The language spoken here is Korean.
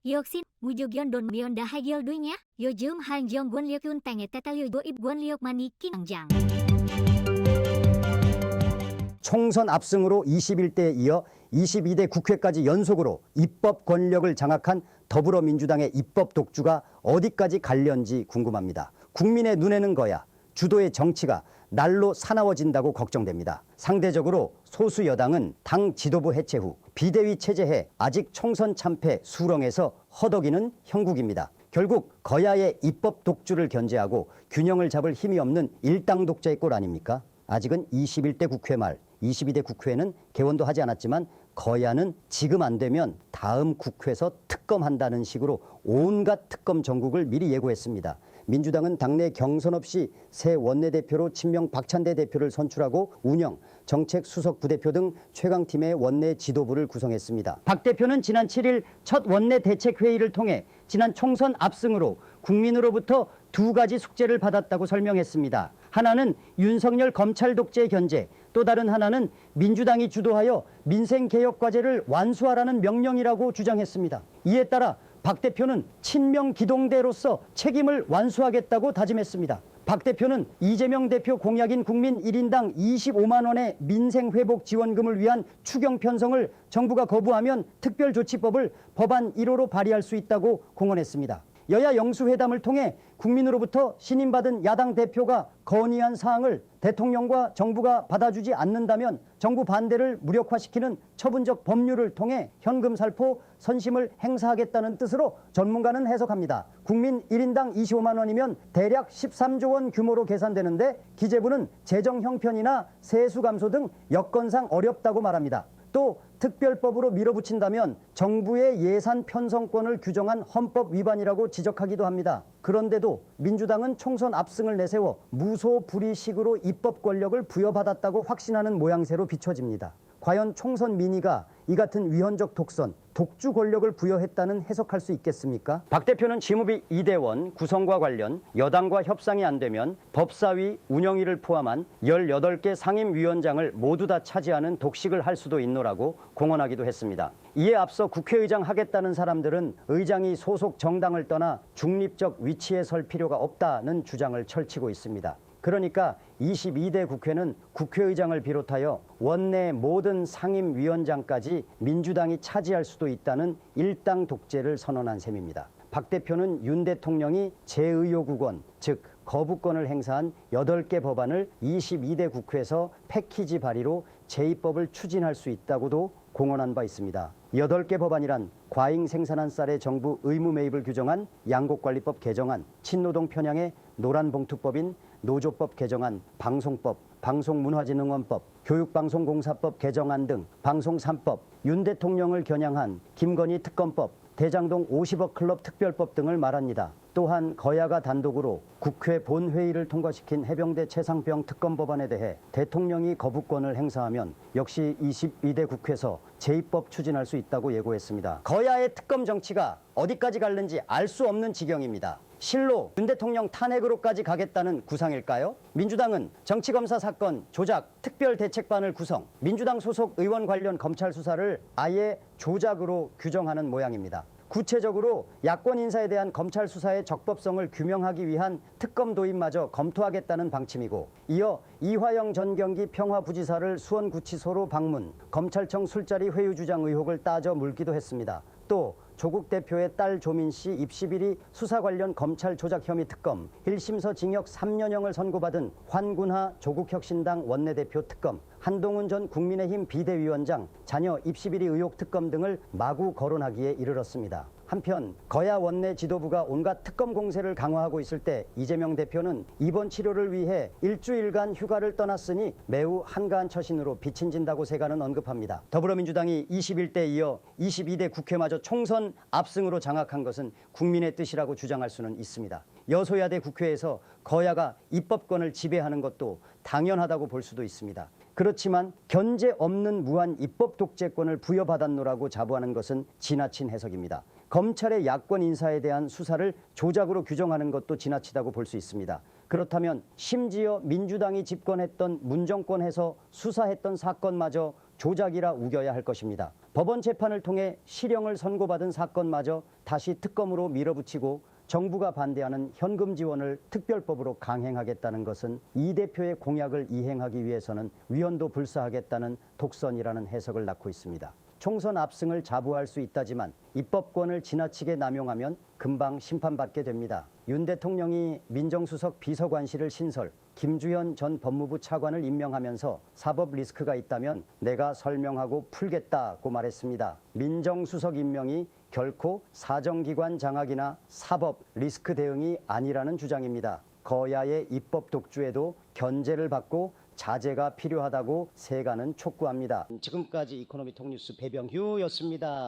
Yoxin, Mujogion Don Mion dah Hagil duinya, Yojum Han Jong Gun Liok Yun Tang Etatalu Doib Gun Liok Mani Kinangjang. 총선 압승으로 21대에 이어 22대 국회까지 연속으로 입법 권력을 장악한 더불어민주당의 입법 독주가 어디까지 갈련지 궁금합니다. 국민의 눈에는 거야 주도의 정치가 날로 사나워진다고 걱정됩니다. 상대적으로 소수 여당은 당 지도부 해체 후 비대위 체제해 아직 총선 참패 수렁에서 허덕이는 형국입니다. 결국 거야의 입법 독주를 견제하고 균형을 잡을 힘이 없는 일당 독재의 꼴 아닙니까? 아직은 21대 국회 말 22대 국회는 개원도 하지 않았지만 거야는 지금 안 되면 다음 국회에서 특검한다는 식으로 온갖 특검 전국을 미리 예고했습니다. 민주당은 당내 경선 없이 새 원내대표로 친명 박찬대 대표를 선출하고 운영, 정책 수석 부대표 등 최강팀의 원내 지도부를 구성했습니다. 박 대표는 지난 7일 첫 원내 대책회의를 통해 지난 총선 압승으로 국민으로부터 두 가지 숙제를 받았다고 설명했습니다. 하나는 윤석열 검찰 독재 견제, 또 다른 하나는 민주당이 주도하여 민생개혁과제를 완수하라는 명령이라고 주장했습니다. 이에 따라 박 대표는 친명 기동대로서 책임을 완수하겠다고 다짐했습니다. 박 대표는 이재명 대표 공약인 국민 1인당 25만 원의 민생회복 지원금을 위한 추경 편성을 정부가 거부하면 특별조치법을 법안 1호로 발의할 수 있다고 공언했습니다. 여야 영수회담을 통해 국민으로부터 신임받은 야당 대표가 건의한 사항을 대통령과 정부가 받아주지 않는다면 정부 반대를 무력화시키는 처분적 법률을 통해 현금 살포 선심을 행사하겠다는 뜻으로 전문가는 해석합니다. 국민 1인당 25만 원이면 대략 13조 원 규모로 계산되는데 기재부는 재정 형편이나 세수 감소 등 여건상 어렵다고 말합니다. 또 특별법으로 밀어붙인다면 정부의 예산 편성권을 규정한 헌법 위반이라고 지적하기도 합니다. 그런데도 민주당은 총선 압승을 내세워 무소불위식으로 입법 권력을 부여받았다고 확신하는 모양새로 비춰집니다. 과연 총선 민의가 이 같은 위헌적 독선, 독주 권력을 부여했다는 해석할 수 있겠습니까? 박 대표는 지무비 이대원 구성과 관련 여당과 협상이 안 되면 법사위 운영위를 포함한 18개 상임위원장을 모두 다 차지하는 독식을 할 수도 있노라고 공언하기도 했습니다. 이에 앞서 국회의장 하겠다는 사람들은 의장이 소속 정당을 떠나 중립적 위치에 설 필요가 없다는 주장을 펼치고 있습니다. 그러니까 22대 국회는 국회의장을 비롯하여 원내 모든 상임위원장까지 민주당이 차지할 수도 있다는 일당 독재를 선언한 셈입니다. 박 대표는 윤 대통령이 재의료국원, 즉 거부권을 행사한 8개 법안을 22대 국회에서 패키지 발의로 재입법을 추진할 수 있다고도 공언한 바 있습니다. 8개 법안이란 과잉 생산한 쌀의 정부 의무 매입을 규정한 양곡관리법 개정안, 친노동 편향의 노란봉투법인 노조법 개정안, 방송법, 방송문화진흥원법, 교육방송공사법 개정안 등 방송 3법, 윤 대통령을 겨냥한 김건희 특검법, 대장동 50억 클럽 특별법 등을 말합니다. 또한 거야가 단독으로 국회 본회의를 통과시킨 해병대 최상병 특검 법안에 대해 대통령이 거부권을 행사하면 역시 22대 국회에서 재입법 추진할 수 있다고 예고했습니다. 거야의 특검 정치가 어디까지 갈는지 알 수 없는 지경입니다. 실로 윤 대통령 탄핵으로까지 가겠다는 구상일까요? 민주당은 정치검사 사건 조작 특별대책반을 구성, 민주당 소속 의원 관련 검찰 수사를 아예 조작으로 규정하는 모양입니다. 구체적으로 야권 인사에 대한 검찰 수사의 적법성을 규명하기 위한 특검 도입마저 검토하겠다는 방침이고, 이어 이화영 전 경기 평화부지사를 수원구치소로 방문, 검찰청 술자리 회유 주장 의혹을 따져 물기도 했습니다. 또 조국 대표의 딸 조민 씨 입시 비리 수사 관련 검찰 조작 혐의 특검, 1심서 징역 3년형을 선고받은 환군하 조국혁신당 원내대표 특검, 한동훈 전 국민의힘 비대위원장 자녀 입시 비리 의혹 특검 등을 마구 거론하기에 이르렀습니다. 한편 거야 원내 지도부가 온갖 특검 공세를 강화하고 있을 때 이재명 대표는 입원 치료를 위해 일주일간 휴가를 떠났으니 매우 한가한 처신으로 비친진다고 세간은 언급합니다. 더불어민주당이 21대에 이어 22대 국회마저 총선 압승으로 장악한 것은 국민의 뜻이라고 주장할 수는 있습니다. 여소야대 국회에서 거야가 입법권을 지배하는 것도 당연하다고 볼 수도 있습니다. 그렇지만 견제 없는 무한 입법 독재권을 부여받았노라고 자부하는 것은 지나친 해석입니다. 검찰의 야권 인사에 대한 수사를 조작으로 규정하는 것도 지나치다고 볼 수 있습니다. 그렇다면 심지어 민주당이 집권했던 문정권에서 수사했던 사건마저 조작이라 우겨야 할 것입니다. 법원 재판을 통해 실형을 선고받은 사건마저 다시 특검으로 밀어붙이고 정부가 반대하는 현금 지원을 특별법으로 강행하겠다는 것은 이 대표의 공약을 이행하기 위해서는 위헌도 불사하겠다는 독선이라는 해석을 낳고 있습니다. 총선 압승을 자부할 수 있다지만 입법권을 지나치게 남용하면 금방 심판받게 됩니다. 윤 대통령이 민정수석 비서관실을 신설, 김주현 전 법무부 차관을 임명하면서 사법 리스크가 있다면 내가 설명하고 풀겠다고 말했습니다. 민정수석 임명이 결코 사정기관 장악이나 사법 리스크 대응이 아니라는 주장입니다. 거야의 입법 독주에도 견제를 받고 자제가 필요하다고 세간은 촉구합니다. 지금까지 이코노미 톡뉴스 배병규였습니다.